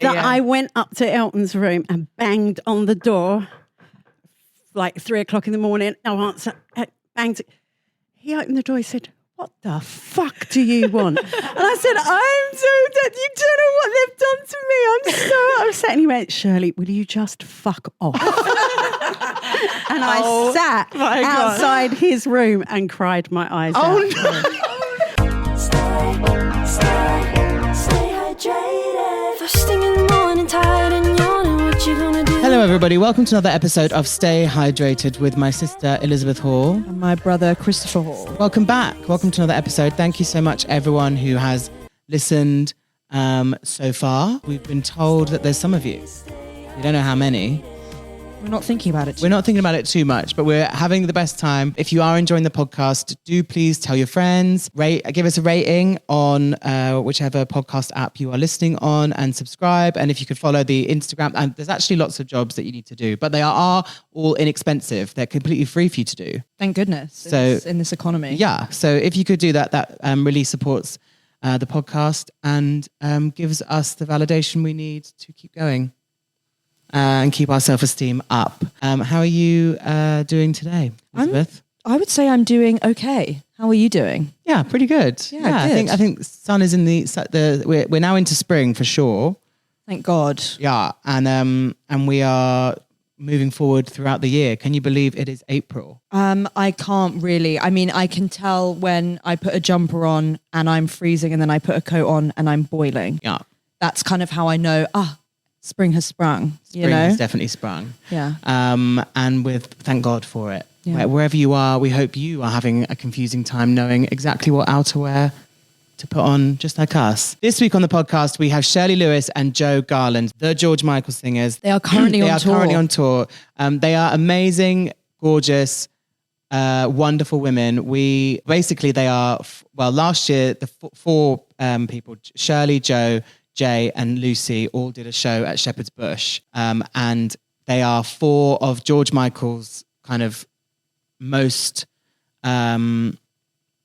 that I went up to Elton's room and banged on the door like 3:00 in the morning. No answer. Banged. He opened the door. He said, "What the fuck do you want?" And I said, "I'm so dead. You don't know what they've done to me. I'm so upset." And he went, "Shirley, will you just fuck off?" And I sat outside his room and cried my eyes out. No. Stay hydrated. First thing in the morning, tired and yawning. What you gonna do? Hello, everybody. Welcome to another episode of Stay Hydrated with my sister Elizabeth Hall. And my brother Christopher Hall. Welcome back. Welcome to another episode. Thank you so much, everyone who has listened so far. We've been told that there's some of you. We don't know how many. We're not thinking about it. We're not thinking about it too much, but we're having the best time. If you are enjoying the podcast, do please tell your friends, give us a rating on whichever podcast app you are listening on, and subscribe. And if you could follow the Instagram, and there's actually lots of jobs that you need to do, but they are all inexpensive. They're completely free for you to do. Thank goodness. So in this economy. Yeah. So if you could do that, that really supports the podcast and gives us the validation we need to keep going. And keep our self-esteem up. How are you doing today, Elizabeth? I would say I'm doing okay. How are you doing? Yeah, pretty good. Yeah, good. I think sun is in the we're now into spring for sure. Thank God. Yeah, and we are moving forward throughout the year. Can you believe it is April? I can't really. I mean, I can tell when I put a jumper on and I'm freezing, and then I put a coat on and I'm boiling. Yeah, that's kind of how I know. Spring has sprung. Spring has definitely sprung. Yeah. And thank God for it. Yeah. Wherever you are, we hope you are having a confusing time knowing exactly what outerwear to put on, just like us. This week on the podcast, we have Shirley Lewis and Jo Garland, the George Michael singers. They are currently on tour. They are amazing, gorgeous, wonderful women. They are, last year, the four people, Shirley, Jo, Jay and Lucy all did a show at Shepherd's Bush. And they are four of George Michael's kind of most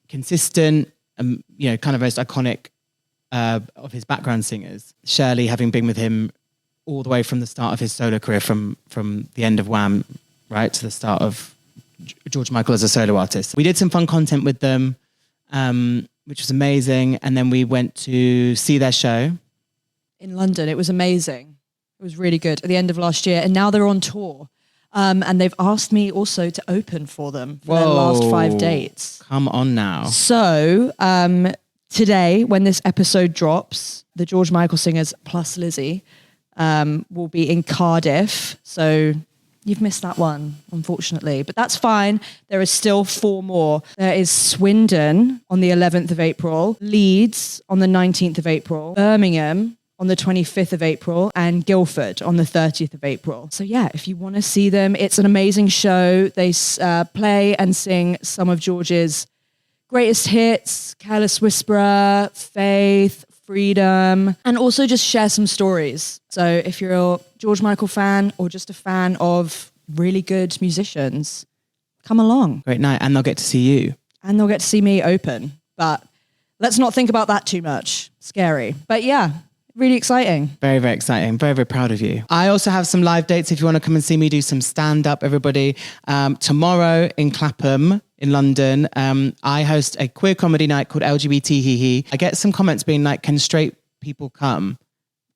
consistent, kind of most iconic of his background singers. Shirley having been with him all the way from the start of his solo career, from the end of Wham, right, to the start of George Michael as a solo artist. We did some fun content with them, which was amazing. And then we went to see their show in London. It was amazing. It was really good at the end of last year. And now they're on tour. And they've asked me also to open for them for their last 5 dates. Come on now. So today, when this episode drops, the George Michael singers plus Lizzie will be in Cardiff. So you've missed that one, unfortunately. But that's fine. There is still 4 more. There is Swindon on the 11th of April, Leeds on the 19th of April, Birmingham on the 25th of April, and Guildford on the 30th of April. So yeah, if you want to see them, it's an amazing show. They play and sing some of George's greatest hits, Careless Whisperer, Faith, Freedom, and also just share some stories. So if you're a George Michael fan or just a fan of really good musicians, come along. Great night. And they'll get to see you. And they'll get to see me open. But let's not think about that too much. Scary. But yeah, really exciting. Very, very exciting. Very, very proud of you. I also have some live dates if you want to come and see me do some stand-up, everybody. Tomorrow in Clapham, in London, I host a queer comedy night called LGBT Hee Hee. I get some comments being like, can straight people come?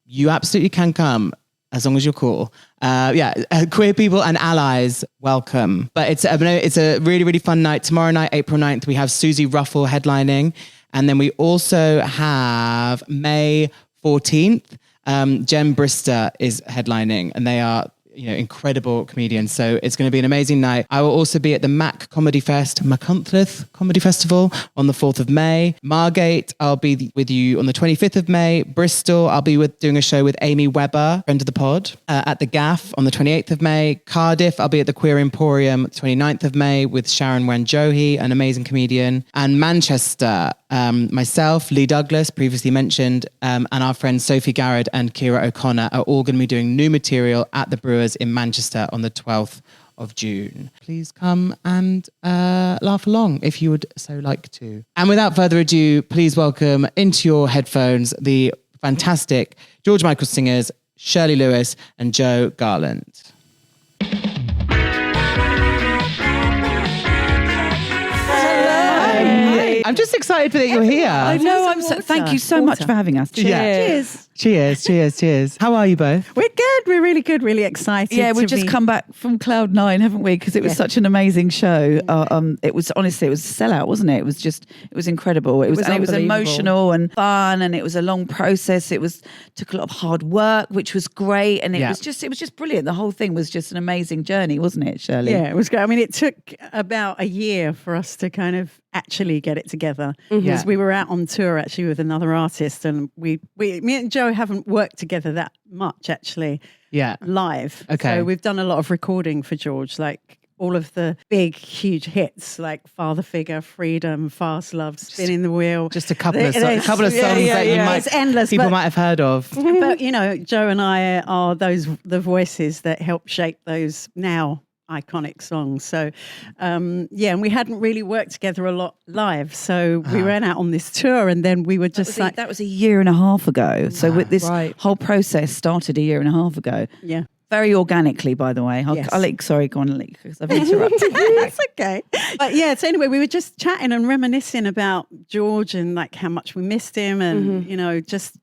You absolutely can come, as long as you're cool. Queer people and allies, welcome. But it's a really, really fun night. Tomorrow night, April 9th, we have Susie Ruffle headlining. And then we also have May 14th, Jem Brister is headlining, and they are incredible comedians. So it's going to be an amazing night. I will also be at the Machynlleth Comedy Festival on the 4th of May. Margate, I'll be with you on the 25th of May. Bristol, I'll be doing a show with Amy Webber, friend of the pod, at the Gaff on the 28th of May. Cardiff, I'll be at the Queer Emporium 29th of May with Sharon Wanjohi, an amazing comedian. And Manchester, myself, Lee Douglas, previously mentioned, and our friends Sophie Garrett and Kira O'Connor are all going to be doing new material at the Brewers in Manchester on the 12th of June. Please come and laugh along if you would so like to. And without further ado, please welcome into your headphones the fantastic George Michael singers, Shirley Lewis and Jo Garland. I'm just excited that you're here. I know. Thank you so much for having us. Cheers. Yeah. Cheers. How are you both? We're good. We're really good. Really excited. Yeah, we've just come back from Cloud 9, haven't we? Because it was such an amazing show. It was a sellout, wasn't it? It was incredible. It was emotional and fun, and it was a long process. Took a lot of hard work, which was great, and it was just brilliant. The whole thing was just an amazing journey, wasn't it, Shirley? Yeah, it was great. I mean, it took about a year for us to kind of actually get it together because we were out on tour actually with another artist, and me and Jo haven't worked together that much actually. Live. Okay. So we've done a lot of recording for George, like all of the big, huge hits like Father Figure, Freedom, Fast Love, Spinning the Wheel. Just a couple of songs that people might have heard of. But Jo and I are the voices that help shape those now iconic songs. So, and we hadn't really worked together a lot live. So we ran out on this tour, and then we were just that was a year and a half ago. So with this whole process started a year and a half ago. Yeah. Very organically, by the way. I'll go on, because I've interrupted. That's okay. But so anyway, we were just chatting and reminiscing about George and like how much we missed him, and just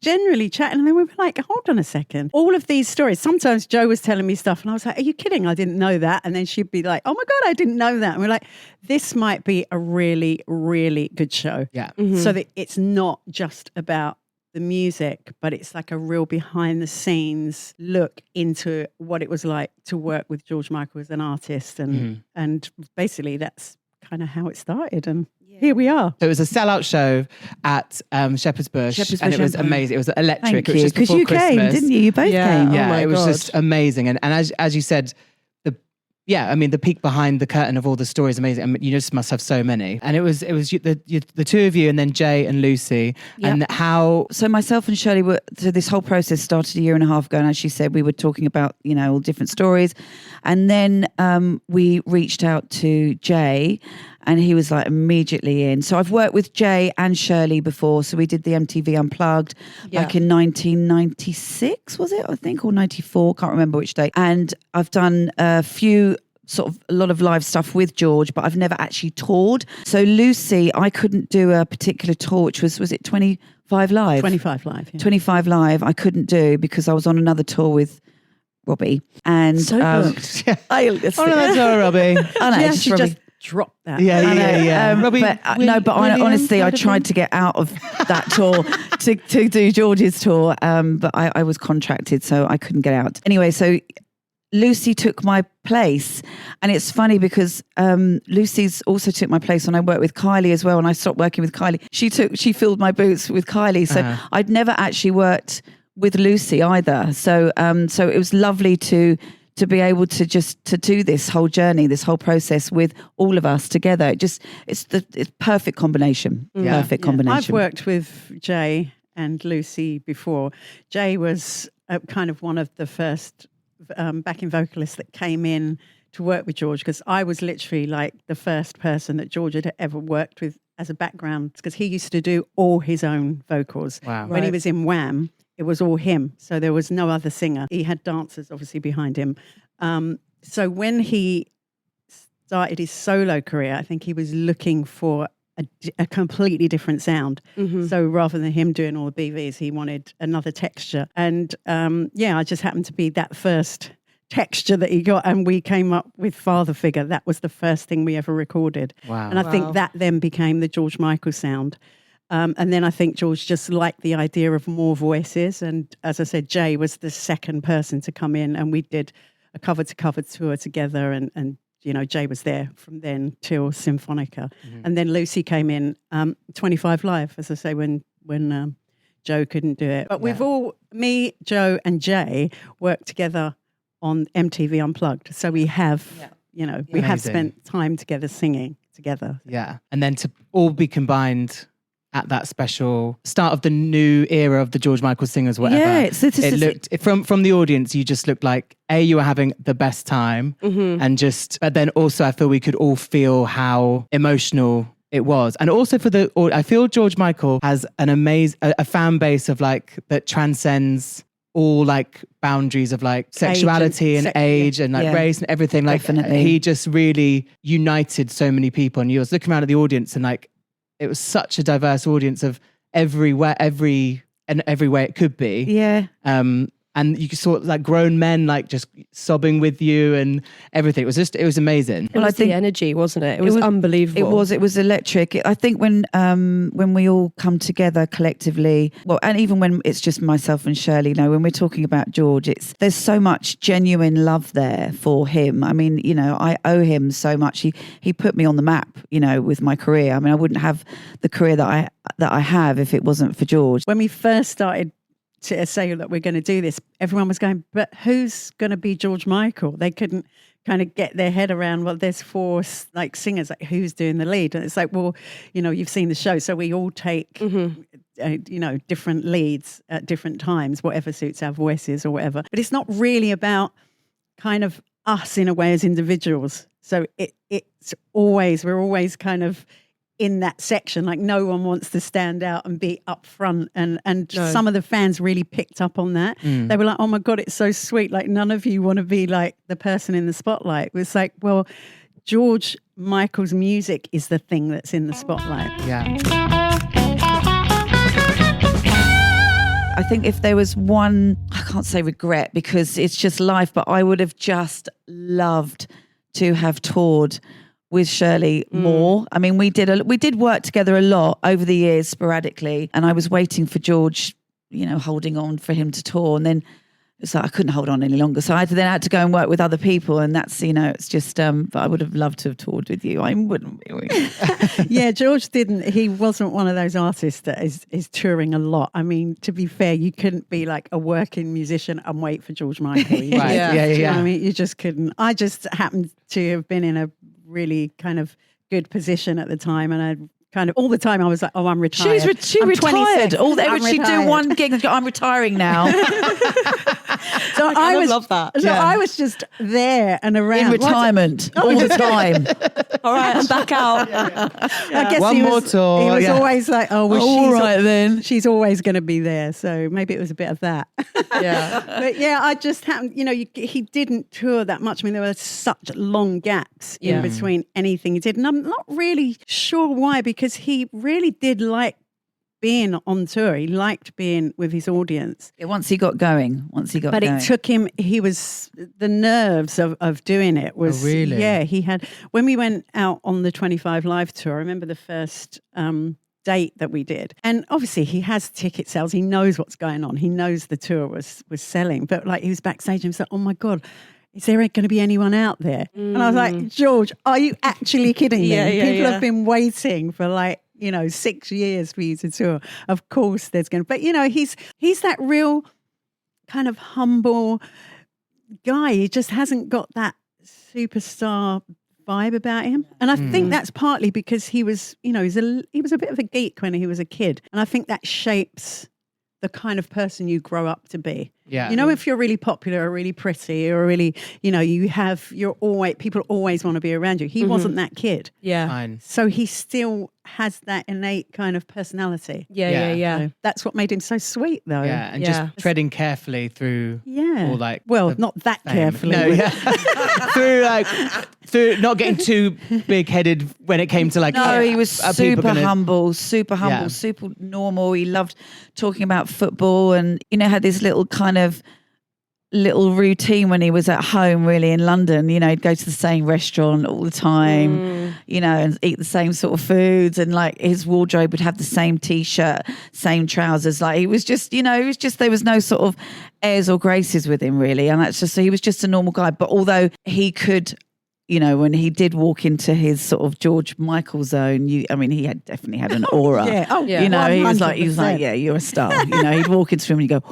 generally chatting. And then we were like, hold on a second. All of these stories, sometimes Jo was telling me stuff and I was like, are you kidding? I didn't know that. And then she'd be like, oh my God, I didn't know that. And we're like, this might be a really, really good show. Yeah. So that it's not just about the music, but it's like a real behind the scenes look into what it was like to work with George Michael as an artist. And basically that's kind of how it started. And here we are. So it was a sellout show at Shepherd's Bush, and it was amazing. It was electric. Thank you. Because you Christmas. came, didn't you? You both came. Yeah, it was just amazing. And as you said, the peek behind the curtain of all the stories, amazing. I mean, you just must have so many. And it was the two of you, and then Jay and Lucy, and how. So myself and Shirley so this whole process started a year and a half ago, and as she said, we were talking about all different stories, and then we reached out to Jay. And he was like immediately in. So I've worked with Jay and Shirley before. So we did the MTV Unplugged back in 1996, was it? I think, or 94, can't remember which day. And I've done a lot of live stuff with George, but I've never actually toured. So Lucy, I couldn't do a particular tour, which was it 25 Live? 25 Live, yeah. 25 Live, I couldn't do because I was on another tour with Robbie. And so booked. On another tour, Robbie. I know, Yeah, just she Robbie. just dropped that. Yeah. Robbie, honestly, I tried to get out of that tour to do George's tour, but I was contracted, so I couldn't get out. Anyway, so Lucy took my place, and it's funny because Lucy's also took my place when I worked with Kylie as well. When I stopped working with Kylie, she filled my boots with Kylie. So I'd never actually worked with Lucy either. So it was lovely to be able to do this whole journey, this whole process with all of us together. It's perfect combination. Perfect combination. I've worked with Jay and Lucy before. Jay was kind of one of the first backing vocalists that came in to work with George, because I was literally like the first person that George had ever worked with as a background, because he used to do all his own vocals. Wow. When he was in Wham, it was all him. So there was no other singer. He had dancers obviously behind him. So when he started his solo career, I think he was looking for a completely different sound. So rather than him doing all the BVs, he wanted another texture. And I just happened to be that first texture that he got, and we came up with Father Figure. That was the first thing we ever recorded. Wow. And I think that then became the George Michael sound. And then I think George just liked the idea of more voices. And as I said, Jay was the second person to come in, and we did a cover-to-cover tour together. And Jay was there from then till Symphonica. And then Lucy came in 25 Live, as I say, when Jo couldn't do it. But we've all, me, Jo and Jay, worked together on MTV Unplugged. So we have, we have spent time together singing together. Yeah. And then to all be combined at that special start of the new era of the George Michael singers, whatever. Yeah, it looked from the audience, you just looked like you were having the best time, and but then also I feel we could all feel how emotional It was. And also I feel George Michael has an a fan base of like, that transcends all like boundaries of like sexuality and age and like race and everything. Like Definitely. he just really united so many people. And you was looking around at the audience and like, it was such a diverse audience of every way it could be. Yeah. And you saw like grown men like just sobbing with you and everything. It was amazing. Well, I think the energy, wasn't it? It was unbelievable. It was electric. I think when we all come together collectively, well, and even when it's just myself and Shirley, when we're talking about George, there's so much genuine love there for him. I mean, I owe him so much. He put me on the map, with my career. I mean, I wouldn't have the career that I have if it wasn't for George. When we first started to say that we're going to do this, everyone was going, but who's going to be George Michael? They couldn't kind of get their head around, well, there's 4 like singers, like who's doing the lead? And it's like, well, you've seen the show, so we all take, different leads at different times, whatever suits our voices or whatever. But it's not really about kind of us in a way as individuals. So we're always kind of in that section, like no one wants to stand out and be up front, and some of the fans really picked up on that. They were like, oh my God, it's so sweet, like none of you want to be like the person in the spotlight. It was like, well, George Michael's music is the thing that's in the spotlight. Yeah. I think if there was one, I can't say regret because it's just life, but I would have just loved to have toured with Shirley more. I mean, we did work together a lot over the years sporadically, and I was waiting for George, holding on for him to tour, and then it's like I couldn't hold on any longer, so I had to go and work with other people, and that's it's just. But I would have loved to have toured with you. I wouldn't. Yeah, George didn't. He wasn't one of those artists that is touring a lot. I mean, to be fair, you couldn't be like a working musician and wait for George Michael. Right. Yeah. I mean, you just couldn't. I just happened to have been in a really kind of good position at the time, and I kind of all the time I was like, oh, I'm retired. She retired. She'd do one gig and go, I'm retiring now. So I love that. So I was just there and around. In retirement all the time. All right, I'm back out. I guess One more tour. He was always like, oh, well, all right then. She's always going to be there. So maybe it was a bit of that. Yeah. But yeah, I just happened, he didn't tour that much. I mean, there were such long gaps in between anything he did. And I'm not really sure why, because he really did like being on tour. He liked being with his audience. Yeah, once he got going. But it took him, the nerves of doing it was... Oh, really? Yeah, he had... When we went out on the 25 Live tour, I remember the first date that we did. And obviously he has ticket sales. He knows what's going on. He knows the tour was selling. But like he was backstage and he was like, oh my God, is there going to be anyone out there? And I was like, George, are you actually kidding me? People have been waiting for 6 years for you to tour. Of course there's going to, but he's that real kind of humble guy. He just hasn't got that superstar vibe about him. And I think that's partly because he was, he was a bit of a geek when he was a kid. And I think that shapes the kind of person you grow up to be. Yeah. If you're really popular or really pretty or really, people always want to be around you. He wasn't that kid. Yeah. Fine. So he still has that innate kind of personality. Yeah. So that's what made him so sweet, though. Yeah, and just treading carefully through all like... Well, not that carefully. No, yeah. through not getting too big-headed when it came to like... No, he was super humble, super Yeah. normal. He loved talking about football and, had this little kind of little routine when he was at home really in London. He'd go to the same restaurant all the time, and eat the same sort of foods, and like his wardrobe would have the same t-shirt, same trousers. Like he was just, there was no sort of airs or graces with him really. And that's just, so he was just a normal guy. But although he could, when he did walk into his sort of George Michael zone, he had definitely had an aura. He was like, yeah, you're a star. He'd walk into him and he'd go,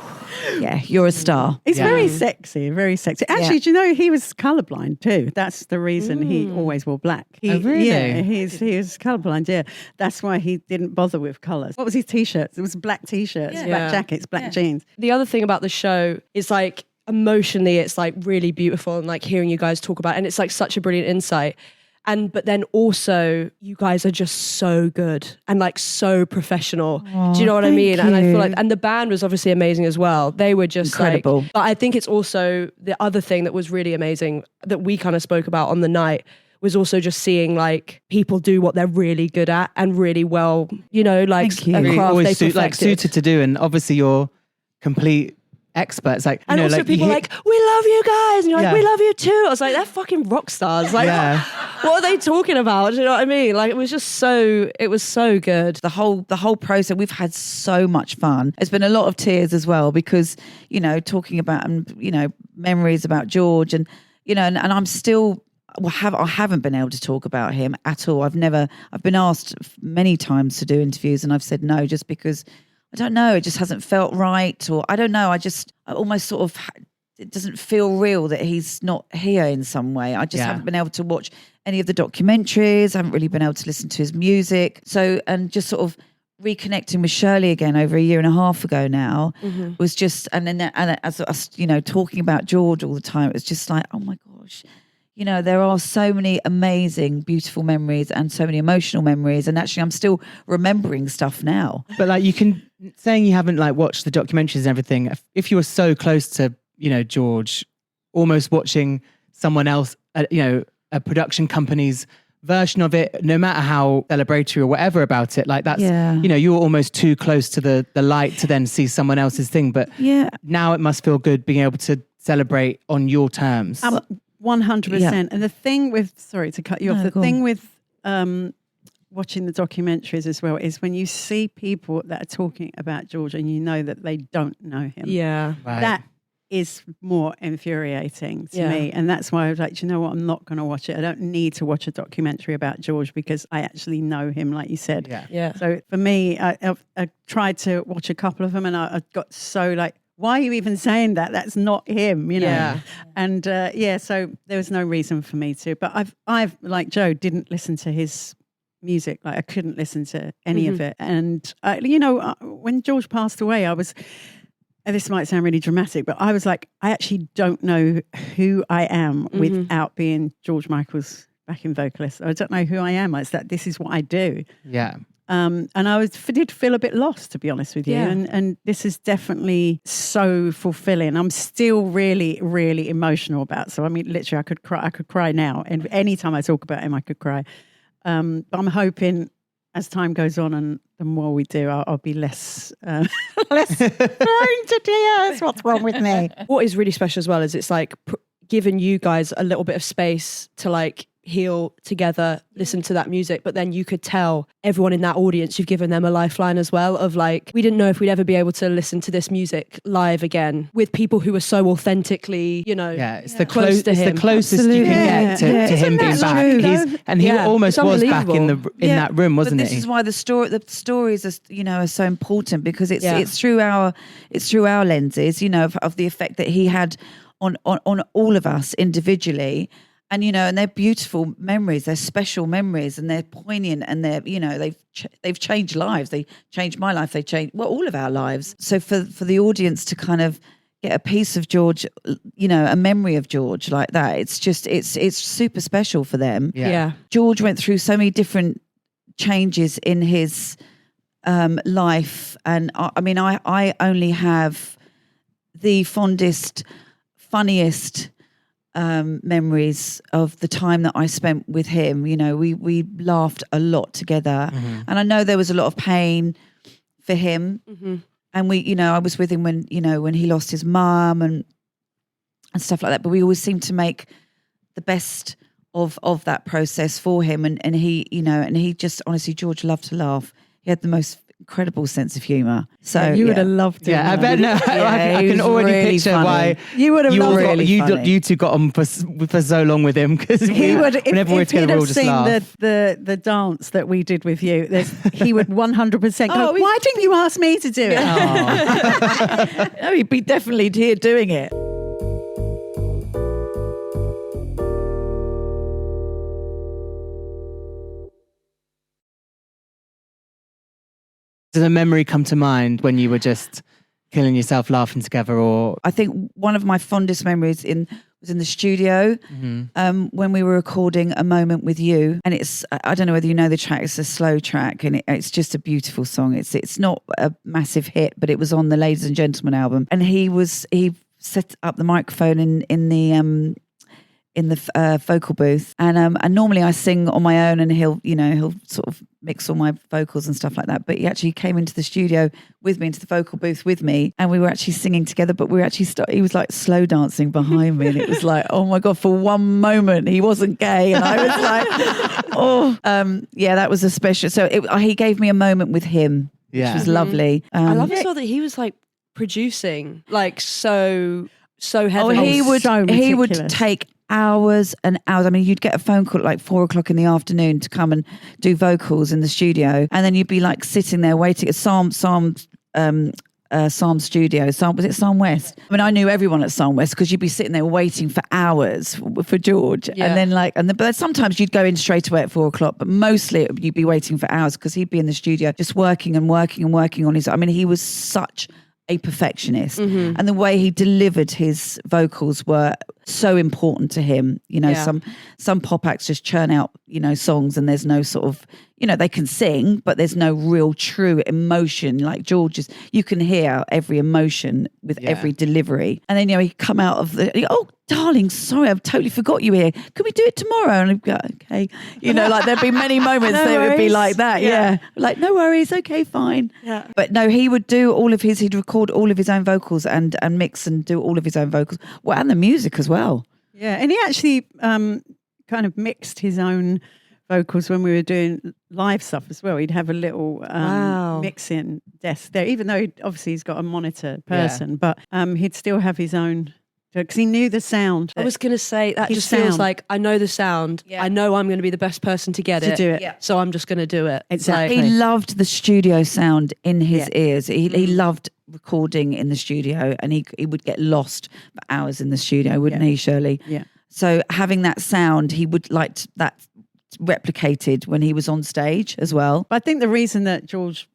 yeah, you're a star. He's very sexy, very sexy. Actually, do you know he was colourblind too? That's the reason he always wore black. Really? Yeah, he was colourblind, yeah. That's why he didn't bother with colours. What was his T-shirts? It was black T-shirts, black jackets, black jeans. The other thing about the show is like, emotionally it's like really beautiful, and like hearing you guys talk about it, and it's like such a brilliant insight. but then also you guys are just so good and like so professional. Do you know what I mean? And I feel like, and the band was obviously amazing as well. They were just incredible. But I think it's also the other thing that was really amazing that we kind of spoke about on the night was also just seeing like people do what they're really good at and really well, you know, like a craft always they perfected. suited to do, and obviously you're complete experts. Like, and also like people like, we love you guys, and you're like, we love you too. I was like, they're fucking rock stars. Like, what are they talking about? Do you know what I mean? Like, it was so good. The whole process, we've had so much fun. There's been a lot of tears as well because, you know, talking about, you know, memories about George and, you know, and I'm still, I haven't been able to talk about him at all. I've been asked many times to do interviews and I've said no, just because I don't know, it just hasn't felt right, or I don't know, I almost sort of, it doesn't feel real that he's not here in some way. I just haven't been able to watch any of the documentaries, I haven't really been able to listen to his music. So, and just sort of reconnecting with Shirley again over a year and a half ago now was just, and as us, you know, talking about George all the time, it was just like, oh my gosh. You know, there are so many amazing, beautiful memories and so many emotional memories. And actually, I'm still remembering stuff now. But like saying you haven't like watched the documentaries and everything, if you were so close to, you know, George, almost watching someone else, you know, a production company's version of it, no matter how celebratory or whatever about it, like that's, you know, you were almost too close to the light to then see someone else's thing. But now it must feel good being able to celebrate on your terms. 100%. And the thing with, sorry to cut you off, the thing with watching the documentaries as well is when you see people that are talking about George and you know that they don't know him. Yeah. Right. That is more infuriating to me. And that's why I was like, do you know what? I'm not going to watch it. I don't need to watch a documentary about George because I actually know him, like you said. Yeah. So for me, I tried to watch a couple of them and I got so like, why are you even saying that? That's not him, you know? Yeah. And so there was no reason for me to. But I've like Joe, didn't listen to his music. Like I couldn't listen to any of it. And, you know, when George passed away, I was, and this might sound really dramatic, but I was like, I actually don't know who I am without being George Michael's backing vocalist. I don't know who I am. It's that this is what I do. Yeah. And I did feel a bit lost, to be honest with you. Yeah. And this is definitely so fulfilling. I'm still really, really emotional about it. So, I mean, literally, I could cry now. And any time I talk about him, I could cry. But I'm hoping as time goes on and the more we do, I'll be less prone to tears. What's wrong with me? What is really special as well is it's like giving you guys a little bit of space to like heal together, listen to that music, but then you could tell everyone in that audience you've given them a lifeline as well of like, we didn't know if we'd ever be able to listen to this music live again with people who were so authentically, you know, it's the close to him. the closest you can get to him being back. He almost was back in that room, wasn't but this he? is why the stories are, you know, are so important because it's through our lenses, you know, of the effect that he had on all of us individually. And, you know, and they're beautiful memories, they're special memories and they're poignant and they're, you know, they've changed lives. They changed my life. They changed, all of our lives. So for the audience to kind of get a piece of George, you know, a memory of George like that, it's just, it's super special for them. Yeah. George went through so many different changes in his life. And I mean, I only have the fondest, funniest memories of the time that I spent with him. You know, we laughed a lot together, and I know there was a lot of pain for him. And we, you know, I was with him when he lost his mum and stuff like that. But we always seemed to make the best of that process for him. And he, you know, and he just honestly, George loved to laugh. He had the most incredible sense of humour. So you would have loved it. Yeah, I bet. No, I can already really picture funny. why You would have loved really it. you two got on for so long with him because He would, whenever we're if he'd together, we'll have just seen laugh. the dance that we did with you, he would 100% go, why didn't you ask me to do it? No, he'd be definitely here doing it. Does a memory come to mind when you were just killing yourself laughing together? Or I think one of my fondest memories was in the studio when we were recording A Moment With You. And I don't know whether you know the track, it's a slow track and it's just a beautiful song. It's not a massive hit, but it was on the Ladies and Gentlemen album. And he set up the microphone in the vocal booth, and normally I sing on my own, and he'll sort of mix all my vocals and stuff like that. But he actually came into the studio with me, into the vocal booth with me, and we were actually singing together. But we were actually he was like slow dancing behind me, and it was like, oh my god! For one moment, he wasn't gay, and I was like, that was a special. So he gave me a moment with him, which was lovely. I love as well that he was like producing, like so heavily. He would take hours and hours. I mean, you'd get a phone call at like 4:00 in the afternoon to come and do vocals in the studio, and then you'd be like sitting there waiting at Psalm Studio. Was it Psalm West? I mean, I knew everyone at Psalm West because you'd be sitting there waiting for hours for George, and then but sometimes you'd go in straight away at 4:00, but mostly you'd be waiting for hours because he'd be in the studio just working on his. I mean, he was such a perfectionist, and the way he delivered his vocals were so important to him. Some pop acts just churn out songs, and there's no sort of they can sing, but there's no real true emotion. Like George's, you can hear every emotion with every delivery. And then he'd come out of oh darling, sorry, I've totally forgot you here. Could we do it tomorrow? And I'd go, okay. Like there'd be many moments that would be like that. Yeah. Like, no worries. Okay, fine. Yeah. But no, he would do he'd record all of his own vocals and mix and do all of his own vocals. Well, and the music as well. Yeah. And he actually kind of mixed his own vocals when we were doing live stuff as well. He'd have a little mixing desk there, even though obviously he's got a monitor person, but he'd still have his own, because he knew the sound. I was going to say, that just feels like, I know the sound. Yeah. I know I'm going to be the best person to get it. Do it. Yeah. So I'm just going to do it. Exactly. He loved the studio sound in his ears. He loved recording in the studio, and he would get lost for hours in the studio, wouldn't he, Shirley? Yeah. So having that sound, he would like that replicated when he was on stage as well. But I think the reason that George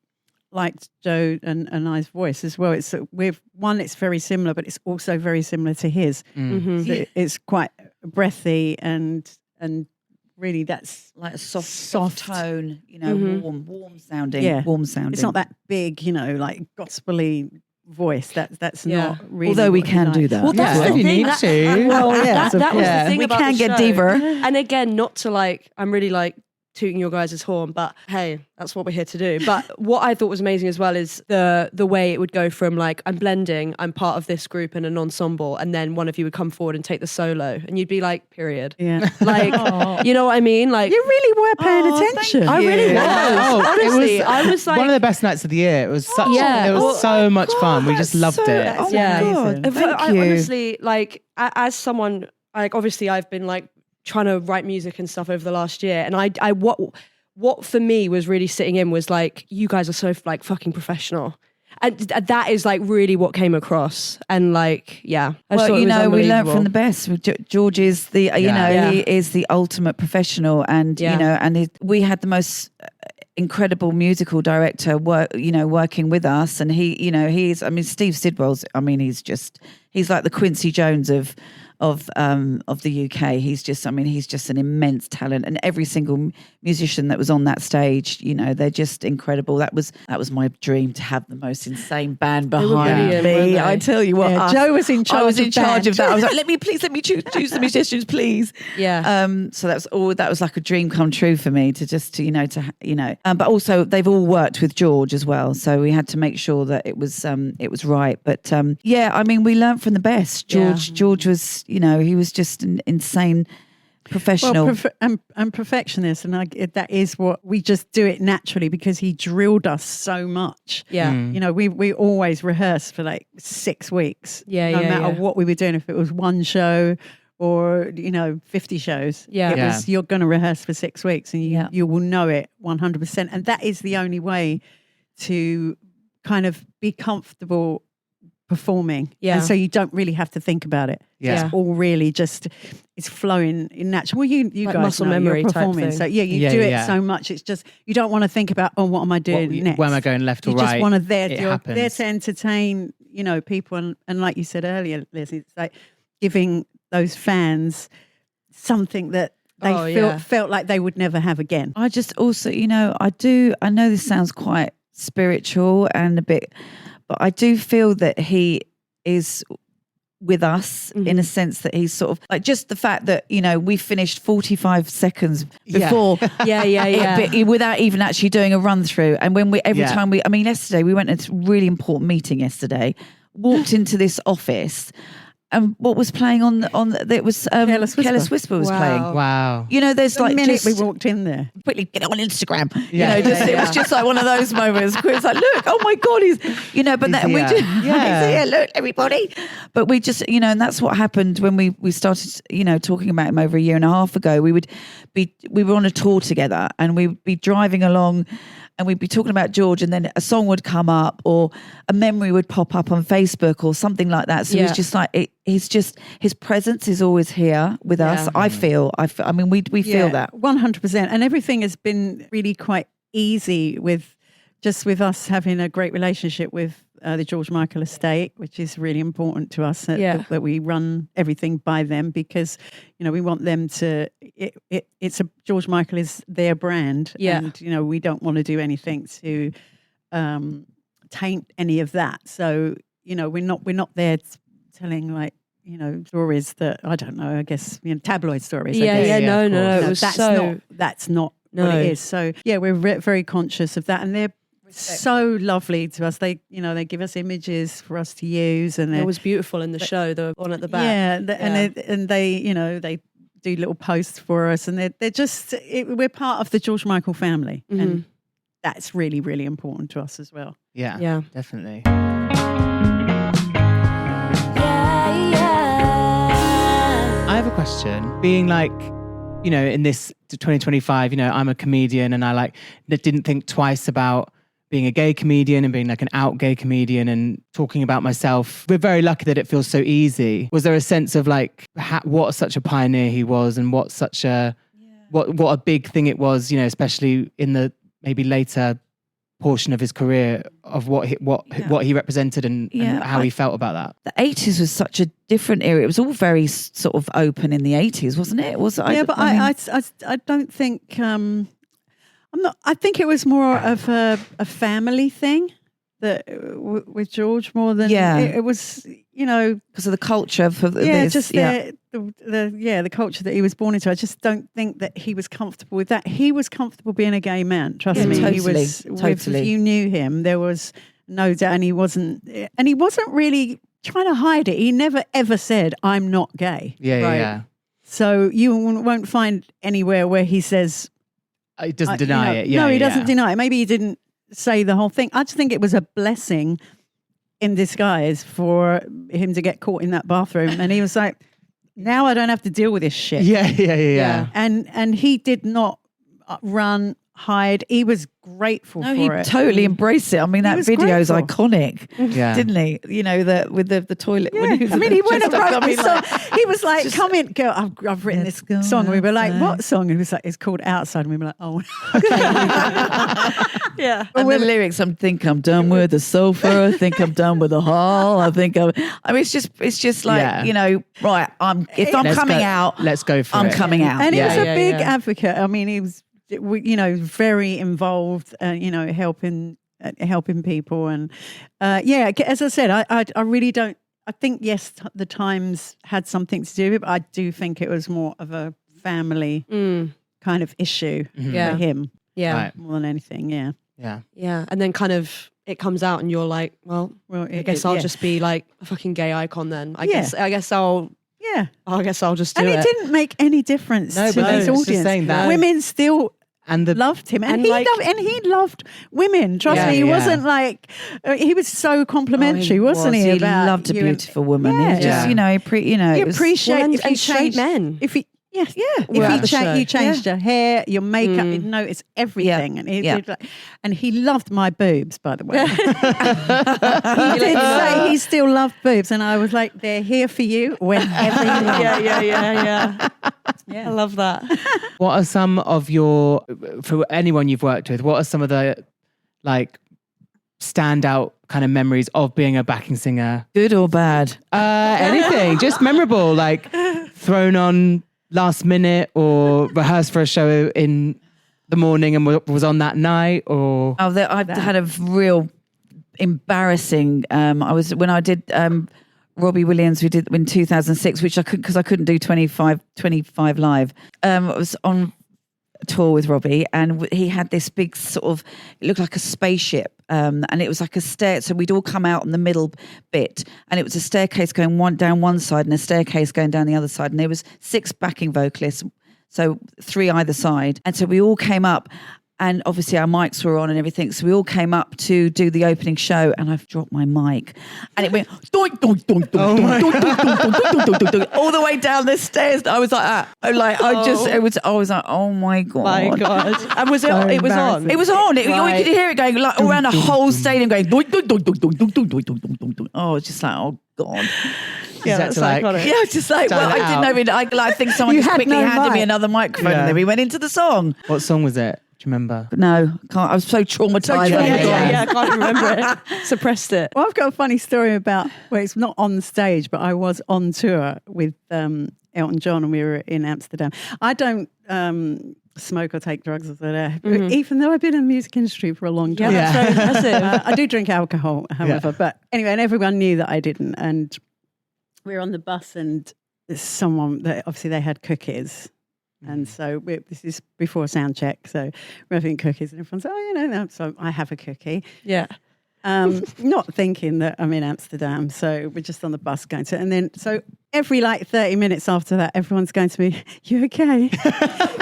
liked Jo and I's voice as well, it's very similar, but it's also very similar to his. So it's quite breathy and really that's like a soft tone, warm sounding. It's not that big, like gospel-y voice. That's not really. Although we can do that. Well, that's the if you thing. need to. That was the thing we about can the get show. deeper. And again, not to I'm really tooting your guys' horn, but hey, that's what we're here to do. But what I thought was amazing as well is the way it would go from I'm blending, I'm part of this group and an ensemble, and then one of you would come forward and take the solo, and you'd be like, period. Yeah. You know what I mean? You really were paying attention. I really was. Honestly, I was one of the best nights of the year. It was such. It was so much fun. We just loved it. Oh my God, thank you. Honestly, as someone, obviously I've been trying to write music and stuff over the last year, and I what for me was really sitting in was you guys are so fucking professional, and that is really what came across. And I just thought it was we learn from the best. George is he is the ultimate professional, and we had the most incredible musical director working with us, and he's Steve Sidwell's, he's like the Quincy Jones of the UK. He's just an immense talent, and every single musician that was on that stage, they're just incredible. That was my dream, to have the most insane band behind me. I tell you what, Jo was in charge. I was in charge of that. I was like, let me choose the musicians, please. Yeah. So that was like a dream come true for me but also they've all worked with George as well, so we had to make sure that it was right. But we learned from the best. George was. He was just an insane professional. And perfectionist. And that is what we just do it naturally, because he drilled us so much. Yeah. We always rehearsed for 6 weeks. No matter what we were doing, if it was one show or 50 shows. You're going to rehearse for 6 weeks, and you will know it 100%. And that is the only way to kind of be comfortable performing. And so you don't really have to think about it. It's all really just, it's flowing in natural. Well, you guys muscle memory you're performing, type thing. so you do it so much. It's just, you don't want to think about, what am I doing next? Where am I going, left or right? You just want to You're there to entertain people, and like you said earlier, Liz, it's giving those fans something that they felt like they would never have again. I just also, I know this sounds quite spiritual and a bit, but I do feel that he is with us in a sense that he's sort of like just the fact that, we finished 45 seconds before. Without even actually doing a run through. And when yesterday we went to a really important meeting yesterday, walked into this office. And what was playing on it was Careless Whisper was playing. Wow. There's The like minute just we walked in there. quickly get it on Instagram. It was just like one of those moments where it's like, look, oh my God, he's but then we just he's here, look, everybody. But we just, and that's what happened when we started, talking about him over a year and a half ago. We were on a tour together and we'd be driving along and we'd be talking about George and then a song would come up or a memory would pop up on Facebook or something like that. So he's just like, his presence is always here with us. I feel, we feel that. 100%. And everything has been really quite easy with us having a great relationship with the George Michael estate, which is really important to us that we run everything by them because, we want them to, George Michael is their brand. Yeah. And, we don't want to do anything to taint any of that. So, we're not there telling like, stories that, I don't know, I guess, tabloid stories. No, it was that's not what it is. So, we're very conscious of that. And they're so lovely to us. They, they give us images for us to use, and it was beautiful in the show. The one at the back, and they do little posts for us, and they're just we're part of the George Michael family, and that's really, really important to us as well. Yeah, definitely. I have a question. Being like, in this 2025, I'm a comedian, and I didn't think twice about being a gay comedian and being like an out gay comedian and talking about myself. We're very lucky that it feels so easy. Was there a sense of like what such a pioneer he was and what such a what a big thing it was, especially in the maybe later portion of his career of what he represented and how he felt about that. The 80s was such a different era. It was all very sort of open in the 80s, wasn't it? I don't think I think it was more of a family thing that with George more than it was, because of the culture for the culture that he was born into. I just don't think that he was comfortable with that. He was comfortable being a gay man. Trust me, totally, he was. If you knew him, there was no doubt, and he wasn't really trying to hide it. He never ever said, "I'm not gay." Yeah. So you won't find anywhere where he says. He doesn't deny it. No, he doesn't deny it. Maybe he didn't say the whole thing. I just think it was a blessing in disguise for him to get caught in that bathroom. And he was like, now I don't have to deal with this shit. Yeah. And he did not run, hide. He was grateful for it. He totally embraced it. I mean, that video is iconic, yeah. didn't he? With the toilet. Yeah. When he was he went and wrote the song. He was like, come in, girl, I've written this song. And we were like, what song? And he was like, it's called Outside. And we were like, oh. Yeah. And the lyrics, I think I'm done with the sofa. I think I'm done with the hall. It's just like, right, if I'm coming out, let's go for it. I'm coming out. And he was a big advocate. I mean, he was, very involved, helping people. And as I said, I really don't, I think, yes, the Times had something to do with it, but I do think it was more of a family kind of issue for him. Yeah. Right. More than anything. Yeah. Yeah. Yeah. And then kind of it comes out and you're like, well I guess I'll just be like a fucking gay icon then. I guess I'll just do it. And it didn't make any difference to his audience. Just saying that. Women still loved him, and he loved women. Trust me, he wasn't like he was so complimentary, wasn't he? He loved a beautiful woman. Yeah. He just, you appreciate and straight men. If he you changed your hair, your makeup, you'd notice everything. Yeah. And he loved my boobs, by the way. He did say he still loved boobs, and I was like, they're here for you whenever you want. Yeah. I love that. What are some of for anyone you've worked with, what are some of the standout kind of memories of being a backing singer? Good or bad? Anything, just memorable, thrown on last minute or rehearsed for a show in the morning and was on that night? Or I've had a real embarrassing. When I did Robbie Williams, we did in 2006, which I couldn't because I couldn't do 25 live. I was on tour with Robbie, and he had this big sort of, it looked like a spaceship, and it was like a stair, so we'd all come out in the middle bit, and it was a staircase going down one side and a staircase going down the other side, and there was 6 backing vocalists, so 3 either side, and so we all came up, and obviously our mics were on and everything, so we all came up to do the opening show, and I've dropped my mic, and it went doink, doink, doink, doink, doink, doink, doink, doink, doink, doink, doink, all the way down the stairs. I was like that. I was like, oh my God. My God. And was it? So It was on. It was on. You Right. could hear it going like all around the whole stadium, going doink, doink, doink, doink, doink, doink, doink, doink, doink, doink, doink. Oh, it's just like, oh God. Yeah, that's like, iconic. Yeah, it's just like, well, Stand I didn't know. I think someone You just had quickly no handed me mic. another microphone, Yeah. and then we went into the song. what song was it? Do you remember? No, can't. I was so traumatized. I can't remember it. Suppressed it. Well, I've got a funny story about, well, it's not on the stage, but I was on tour with Elton John and we were in Amsterdam. I don't smoke or take drugs or whatever, even though I've been in the music industry for a long time. Yeah, that's very impressive. I do drink alcohol, however. But anyway, and everyone knew that I didn't. And we were on the bus and obviously they had cookies. And so this is before sound check. So we're having cookies and everyone's like, no. So I have a cookie. Yeah. Not thinking that I'm in Amsterdam. So we're just on the bus going to, and then, so every like 30 minutes after that, everyone's going to me, you okay?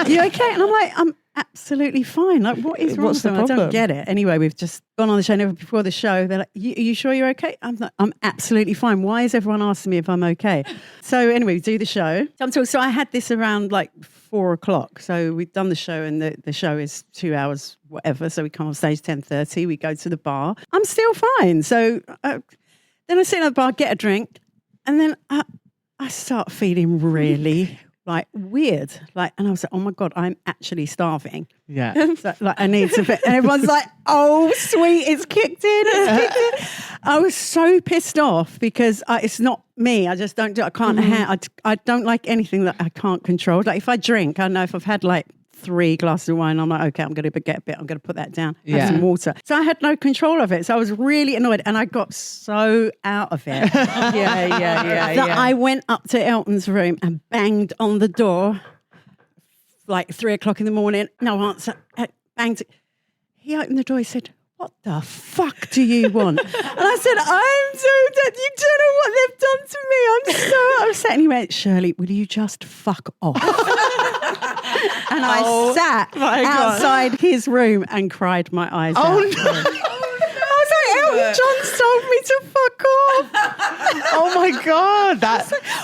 You okay? And I'm like, I'm absolutely fine. Like, what is wrong What's with the them? I don't problem? get it. Anyway, we've just gone on the show, never before the show. They're like, are you sure you're okay? I'm like, I'm absolutely fine. Why is everyone asking me if I'm okay? So anyway, we do the show. So I had this around like 4 o'clock. So we've done the show and the show is 2 hours, whatever. So we come on stage 10:30, we go to the bar. I'm still fine. So then I sit at the bar, get a drink, and then I start feeling really like weird. Like, and I was like, oh my God, I'm actually starving. Yeah. So, like, I need to fit. And everyone's like, oh, sweet, it's kicked in. It's kicked in. I was so pissed off because it's not me. I just don't do it. I can't I don't like anything that I can't control. Like if I drink, I know if I've had like 3 glasses of wine, I'm like, okay, I'm going to get a bit, I'm going to put that down, have some water. So I had no control of it. So I was really annoyed and I got so out of it that I went up to Elton's room and banged on the door like 3 o'clock in the morning. No answer. Banged. He opened the door. He said, what the fuck do you want? And I said, I'm so dead. You don't know what they've done to me. I'm so upset. And he went, Shirley, will you just fuck off? And I sat outside his room and cried my eyes out. No. I was like, Elton John told me to fuck off. Oh my God.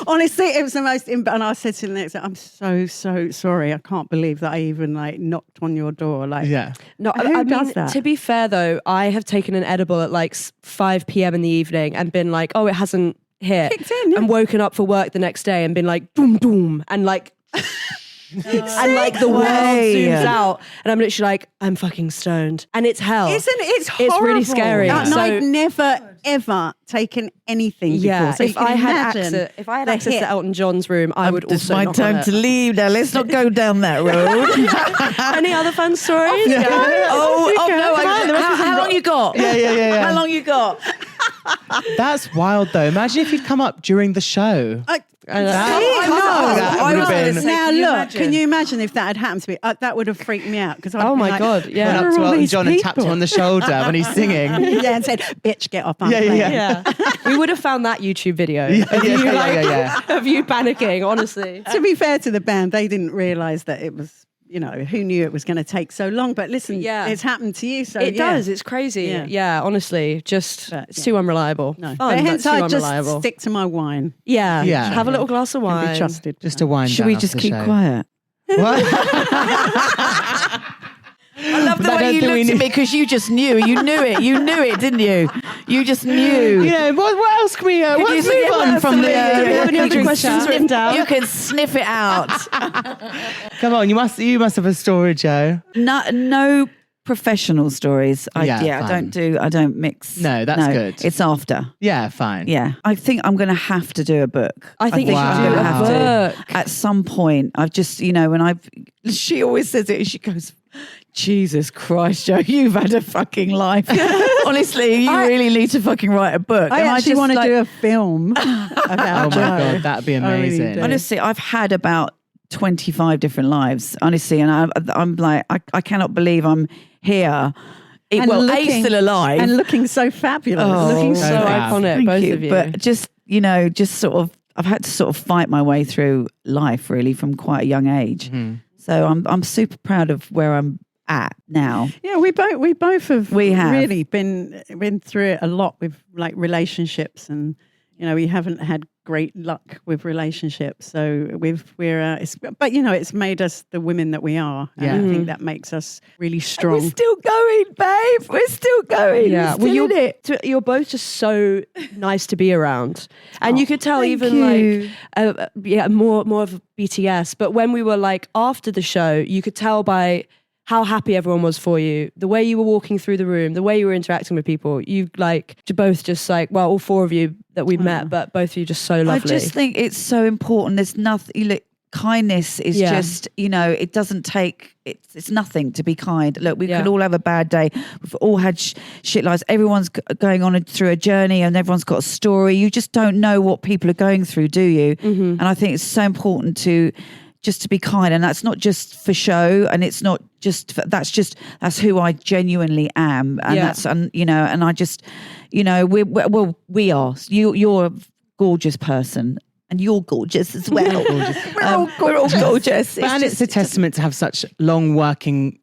Honestly, it was the most, and I said to him next, I'm so sorry. I can't believe that I even like knocked on your door. Like, Yeah. No, Who I does mean, that? to be fair though, I have taken an edible at like 5 p.m. in the evening and been like, oh, it hasn't hit. Kicked in, yeah. And woken up for work the next day and been like, boom, boom. And like, and like the world zooms out. And I'm literally like, I'm fucking stoned. And it's hell. It's really horrible. scary. And So- I'd never, ever taken anything Yeah, before. So you if can I had imagine access the hit. to Elton John's room, I would It's also my knock on time it. to leave now. Let's not go down that road. Any other fun stories? Oh no! How long you got? Yeah. How long you got? That's wild though. Imagine if you'd come up during the show. I know. That I would was have gonna been. say, Now can you look, imagine? can you imagine if that had happened to me? That would have freaked me out because Oh my God, yeah. Went up to Elton John and tapped him on the shoulder when he's singing. Yeah, and said, "Bitch, get off." I'm Yeah. playing." Yeah, we would have found that YouTube video Yeah. of you panicking. Honestly, To be fair to the band, they didn't realise that it was. You know, who knew it was going to take so long? But listen, it's happened to you, so it yeah. does. It's crazy. Yeah. Yeah, honestly, just But, it's too unreliable. No, Fun, but but hence too I just unreliable. stick to my wine. Yeah, Yeah. Have a little glass of Can wine. be trusted. Just a wine. Should we just keep quiet? What? I love the But I way don't you think we looked at need- me because you just knew. You knew it. You knew it, didn't you? You just knew. You know, what else can we? Let's you move on from the. Do we have any other questions written down? You can sniff it out. Come on, you must have a story, Joe. No professional stories. I fine. I don't mix. No, that's good. It's after. Yeah, fine. Yeah. I think I'm going to have to do a book. I think you Wow. should I'm do gonna a have book. to. At some point, I've just, she always says it, and she goes, Jesus Christ, Joe, you've had a fucking life. Honestly, you really need to fucking write a book. I And actually just, want to like, do a film about Oh my Joe. God, that'd be I really amazing. do. Honestly, I've had about 25 different lives, honestly, and I'm like, I cannot believe I'm here. And A, looking- still alive. and looking so fabulous. Oh, Looking so fab. iconic, Thank both you. of you. But just, just sort of, I've had to sort of fight my way through life really from quite a young age. So I'm super proud of where I'm at now. Yeah, we both have We have. really been through it a lot with like relationships, and we haven't had great luck with relationships. So it's made us the women that we are. And I think that makes us really strong. We're still going, babe. We're still going. Yeah, We're still in it. you're both just so nice to be around, and you could tell thank even you. like more of a BTS. But when we were like after the show, you could tell by how happy everyone was for you, the way you were walking through the room, the way you were interacting with people. You like to both just like, well, all four of you that we've met, but both of you just so lovely. I just think it's so important. There's nothing. Look, kindness is just, it doesn't take. It's nothing to be kind. Look, we could all have a bad day. We've all had shit lives. Everyone's going on through a journey, and everyone's got a story. You just don't know what people are going through, do you? And I think it's so important to be kind, and that's not just for show, and it's not just that's who I genuinely am, and that's and I just we are. You're a gorgeous person, and you're gorgeous as well. We're all gorgeous. And it's a testament to have such long working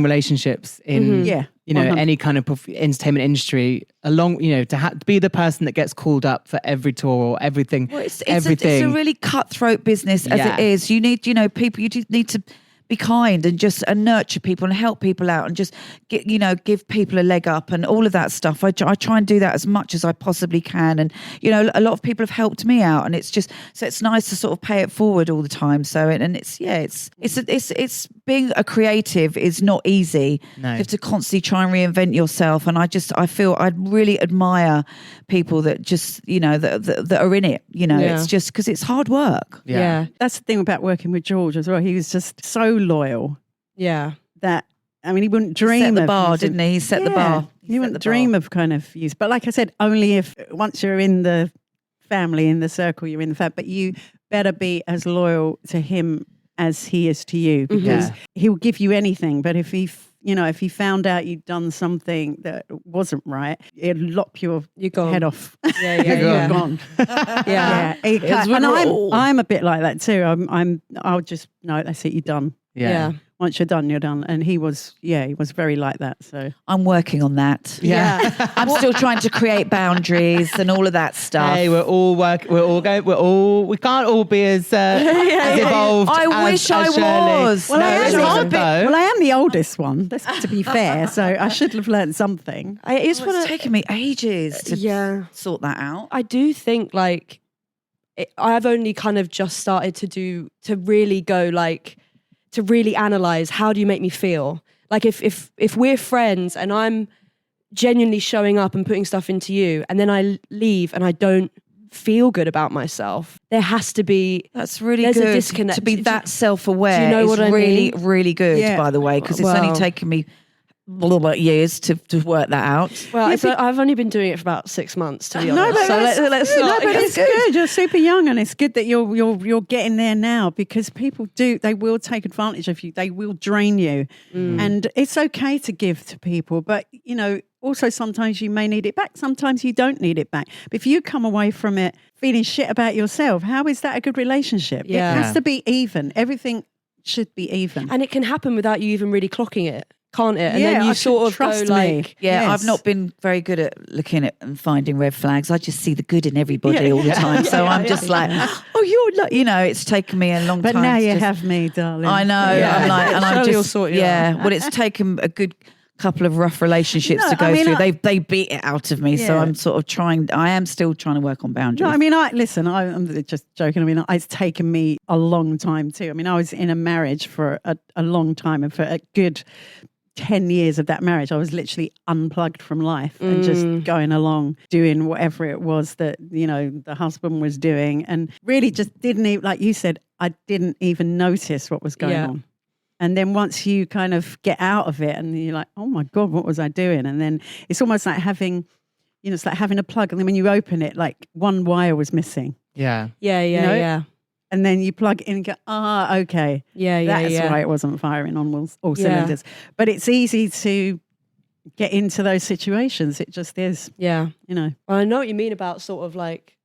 relationships in any kind of entertainment industry. To be the person that gets called up for every tour or everything. Well, it's everything. a really cutthroat business as it is. You need, people. You just need to be kind and nurture people and help people out and just give people a leg up and all of that stuff. I try and do that as much as I possibly can, and a lot of people have helped me out, and it's nice to sort of pay it forward all the time. So it's being a creative is not easy. No. You have to constantly try and reinvent yourself, and I feel I really admire people that just that are in it. It's just because it's hard work. yeah. That's the thing about working with George as well. He was just so loyal Yeah. that, I mean, he wouldn't dream Set the of bar, using- didn't he? He set the bar. He wouldn't dream of kind of use. But like I said, only if once you're in the family, in the circle, you're in the family. But you better be as loyal to him as he is to you, because he will give you anything. But if he found out you'd done something that wasn't right, it'd lop your gone. head off. Yeah, You're gone. Yeah. He can't- and I'm a bit like that too. I'll just no, that's it. You're done. Yeah. Once you're done, you're done. And he was very like that. So I'm working on that. Yeah. I'm still trying to create boundaries and all of that stuff. Hey, we can't all be as evolved. I wish I Shirley. was. Well, No, I am it's the hard oldest- though. well, I am the oldest one. That's to be fair. So I should have learned something. It's It's taken me ages to sort that out. I do think like I've only kind of just started to really go like to really analyze, how do you make me feel? Like if we're friends and I'm genuinely showing up and putting stuff into you, and then I leave and I don't feel good about myself, there has to be That's really there's good. a disconnect. To be that self-aware do you know is what I really, mean? really good, Yeah. by the way, because it's Well- only taken me years to work that out. Well, I've only been doing it for about 6 months, to be honest. No, but so that's- let's no, not. but it's good. You're super young, and it's good that you're getting there now, because people they will take advantage of you. They will drain you, and it's okay to give to people, but also sometimes you may need it back. Sometimes you don't need it back. But if you come away from it feeling shit about yourself, how is that a good relationship? Yeah. It has to be even. Everything should be even. And it can happen without you even really clocking it, can't it? And Yeah, then you I sort should of trust go me. like, Yeah, Yes. I've not been very good at looking at and finding red flags. I just see the good in everybody all the time. So I'm just like, oh, you're like, it's taken me a long But time. now to you just- have me, darling. I know. Yeah. I'm like, and I'm Shirley will just, sort you well, it's taken a good couple of rough relationships No, to go I mean, through. They beat it out of me. So Yeah. I'm sort of I am still trying to work on boundaries. No, I mean, I'm just joking. I mean, it's taken me a long time too. I mean, I was in a marriage for a long time, and for a good 10 years of that marriage, I was literally unplugged from life and just going along doing whatever it was that, the husband was doing, and really just didn't even, like you said, I didn't even notice what was going on. And then once you kind of get out of it and you're like, oh my God, what was I doing? And then it's almost like having, it's like having a plug. And then when you open it, like one wire was missing. Yeah. Yeah. And then you plug it in and go, okay. That's why it wasn't firing on all cylinders. But it's easy to get into those situations. It just is. Yeah. Well, I know what you mean about sort of like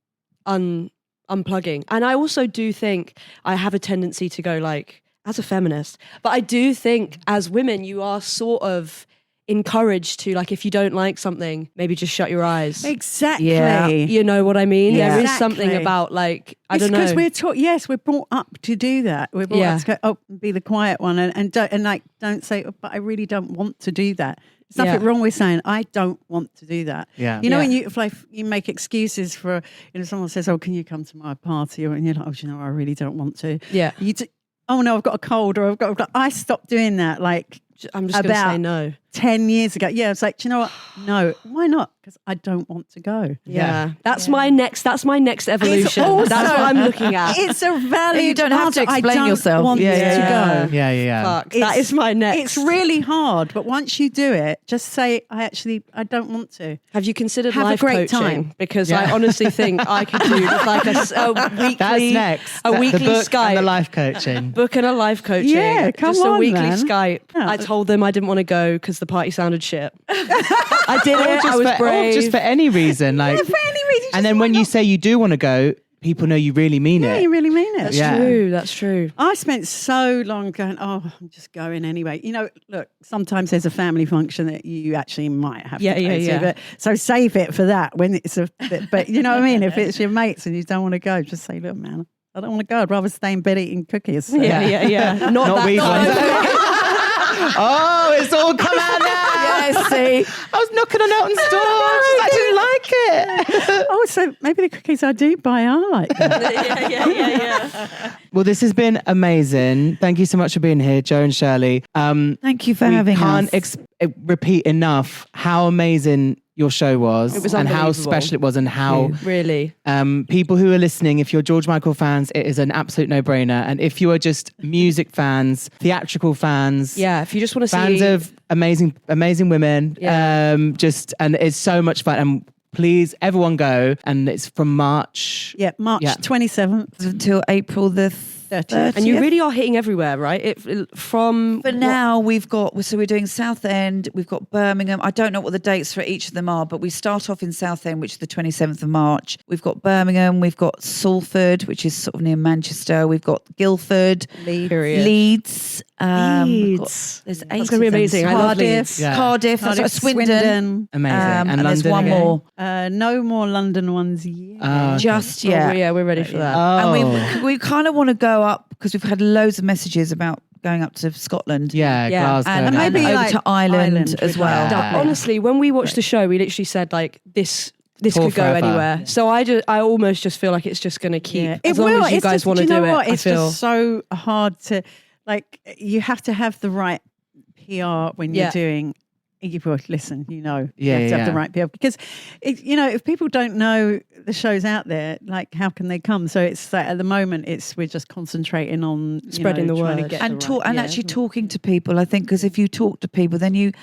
unplugging. And I also do think I have a tendency to go like, as a feminist, but I do think as women, you are sort of encouraged to, like, if you don't like something, maybe just shut your eyes. Exactly. Yeah. You know what I mean? Yeah. There is something Exactly. about like, I don't know. Because we're taught, we're brought up to do that. We're brought up to go, be the quiet one and don't say, but I really don't want to do that. There's nothing wrong with saying, I don't want to do that. Yeah. When you make excuses for, someone says, oh, can you come to my party? And you're like, oh, I really don't want to. Yeah. Oh no, I've got a cold, or I stopped doing that. Like, I'm just going to say no. 10 years ago. Yeah, it's like, do you know what? No, why not? Because I don't want to go. Yeah. That's my next evolution. also- That's what I'm looking at. It's a valid You don't have to answer. explain I don't yourself. want Yeah. to go. Yeah. Fuck. That is my next. It's really hard, but once you do it, just say, I don't want to. Have you considered Have a life great coaching? time. Because I honestly think I could do like a weekly, That's next. a weekly the book Skype. and the life coaching. Book and a life coaching. Yeah, come just a on, weekly man. Skype. Yeah. I told them I didn't want to go because the party sounded shit. I did it. I was Or brave. just for any reason. Like, For any reason. and then when you say you do want to go, people know you really mean Yeah, it. you really mean it. That's Yeah. true. That's true. I spent so long going, I'm just going anyway. Look, sometimes there's a family function that you actually might have to go to. But, so save it for that when it's but you know what I mean? If it's your mates and you don't want to go, just say, look, man, I don't want to go. I'd rather stay in bed eating cookies. So. Yeah. Not weed ones. Oh, it's all come out now. Yeah, see. I was knocking on Elton's door. I didn't like it. Oh, so maybe the cookies I do buy are like that. yeah. Well, this has been amazing. Thank you so much for being here, Joe and Shirley. Thank you for we having can't us. repeat enough how amazing your show was, It was and how unbelievable. special it was, and how Really. people who are listening, if you're George Michael fans, it is an absolute no-brainer. And if you are just music fans, theatrical fans, Yeah. If you just want to fans see of amazing women, Yeah. and it's so much fun. And please, everyone go. And it's from March. Yeah, March Yeah. 27th, Until April the 30th. And you really are hitting everywhere, right? From For now, we're doing Southend, we've got Birmingham. I don't know what the dates for each of them are, but we start off in Southend, which is the 27th of March. We've got Birmingham, we've got Salford, which is sort of near Manchester. We've got Guildford, Leeds. Leeds. There's 8 That's gonna be of them. amazing. I love Cardiff. Leeds. Yeah. Cardiff, that's right, Swindon. Amazing. And there's London one again? more. No more London ones yet. Okay. Just Oh, yet. yeah, we're ready for that. And we kind of want to go up because we've had loads of messages about going up to Scotland. Yeah, Yeah. Glasgow. And maybe over like to Ireland Ireland as would well. like Yeah. Honestly, when we watched the show, we literally said like this Tour could go forever. anywhere. So I almost just feel like it's just going to keep Yeah. as long as you It's guys just- want to you know do it. what? I It's feel just so hard to, like, you have to have the right PR when you're doing. You listen, you have to have the right PR because, if people don't know the show's out there, like how can they come? So it's like at the moment, we're just concentrating on Spreading the trying to word. get And the right- actually talking to people, I think, because if you talk to people, then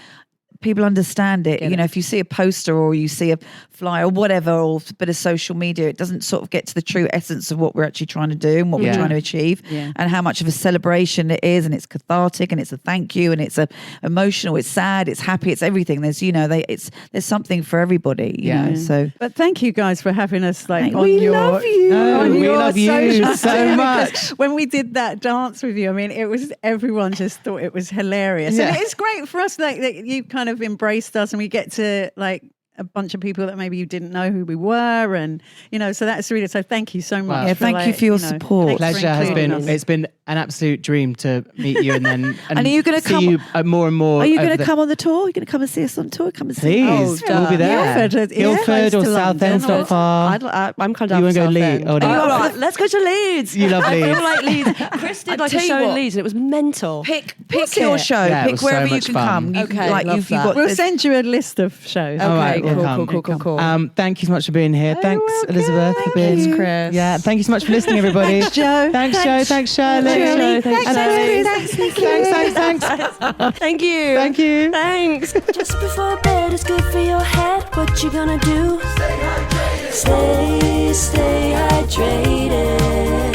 people understand it. Get it. If you see a poster or you see a flyer or whatever, or a bit of social media, it doesn't sort of get to the true essence of what we're actually trying to do and what we're Yeah. trying to achieve, Yeah. and how much of a celebration it is, and it's cathartic, and it's a thank you, and it's a emotional, it's sad, it's happy, it's everything. There's there's something for everybody. You Yeah. know, so. But thank you guys for having us. Like, on We your, love you. No, on we your love you socials so too, much. because when we did that dance with you, I mean, everyone just thought it was hilarious, Yeah. and it's great for us. Like that you kind of embraced us, and we get to like a bunch of people that maybe you didn't know who we were, and so that's really so. Thank you so much. Wow. Yeah, thank you for your support. thanks for Pleasure has including been. us. It's been an absolute dream to meet you and then And are you gonna see come- you more and more. Are you going over to the- come on the tour? Are you going to come and see us on tour? Come and see Please, Oh, we'll be there. Guildford, yeah, Guildford close or to Southend's London. not far. I'm kind of You down wanna for go Leeds? Southend. Oh, no. All right, let's go to Leeds. You love I Leeds. feel like Leeds. Chris did like a tell you show in what. Leeds and it was mental. Pick Was your it? show. Yeah, it Pick was so wherever you much can fun. come. You, Okay, like love you've that. got. We'll there's- send you a list of shows. All right, we'll come. Cool. Thank you so much for being here. Thanks, welcome. Elizabeth, for Thank being you. Chris. Yeah, thank you so much for listening, everybody. Thanks, Jo. Thanks, Joe. Thanks, Shirley. Shirley. Thanks, And Shirley. Thanks. Thank you. Thank you. Thanks. Just before bed is good for your head. What you gonna do? Stay hydrated.